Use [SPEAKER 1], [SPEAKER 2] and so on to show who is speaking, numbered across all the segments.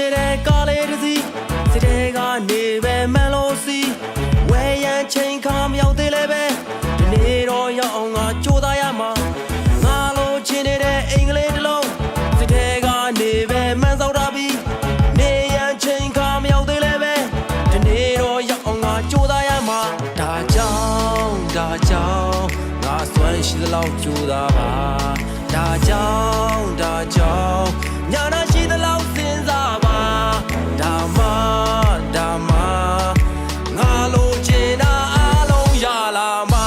[SPEAKER 1] နေတဲ့ကားလေးတစ်စီးစိတ်ထဲကနေပဲမန်လို့စီဝဲရန်ချိန်ခါမရောက်သေးလဲပဲဒီနေ့တော့ရောက်အောင်ငါကြိုးစားရမှာငါလိုချင်နေတဲ့အင်္ဂလိပ်တစ်လုံးစိတ်ထဲကနေပဲမန်ဆောင်တာပြီးနေရန်ချိန်ခါမရောက်သေးလဲပဲဒီနေ့တော့ရောက်အောင်ငါကြိုးစားရမှာဒါကြောင့်ငါစွမ်းရှိသလောက်ကြိုးစားပါဒါကြောင့်ညာနာရှိသလောက်စဉ်းစားပါဒါမှငါလိုချင်တာအားလုံးရလာမှာ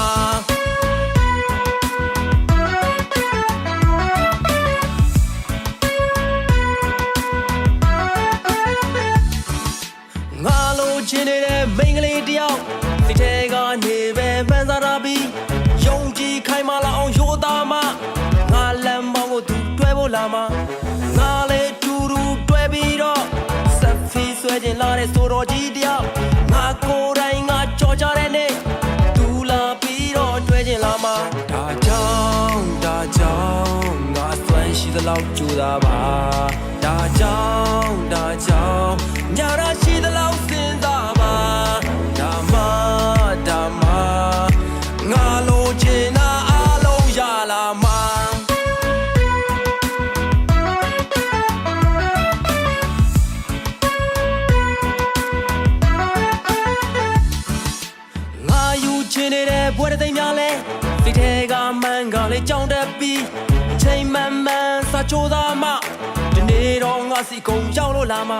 [SPEAKER 1] ငါလိုချင်နေတဲ့မိန်းကလေးတယောက်စိတ်ထဲကနေပဲပန်းစားတာပြီးယုံကြည်ခိုင်မာလာအောင်ရိုးသားမှာငါလမ်းမောင်းကိုသူတွဲဖို့လာမှာငါလေးတူတွဲပြီးတော့ဆက်ဖီဆွဲခြင်းလာတဲ့ဆိုတော်ကြီးတယောက်ငါကိုယ်တိုင်ငါကြော်ကြတဲ့နေ့သူလာပြီးတော့တွဲခြင်းလာမှာဒါကြောင့်ငါစွမ်းရှိသလောက်ကြိုးစားပါဒါကြောင့်ညာရရှိသလောက်စဉ်းစားပါဒါမှငါလိုချင်တာအားလုံးရလာမှာငါယူချင်နေတဲ့ဘွဲတဲ့သိမ်းများလဲစိတ်ထဲကမှန်ကလေးကြောင်တက်ပြီးအချိန်မှန်စာချိုးသားမှဒီနေ့တော့ငါစီကုံရောက်လို့လာမှာ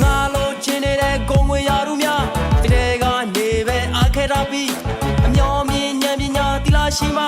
[SPEAKER 1] ငါလိုချင်နေတဲ့ဂုံငွေရာထူးများစိတ်ထဲကနေပဲအားခဲတာပြီးအမျော်မြင်ဉာဏ်ပညာသီလရှိမှ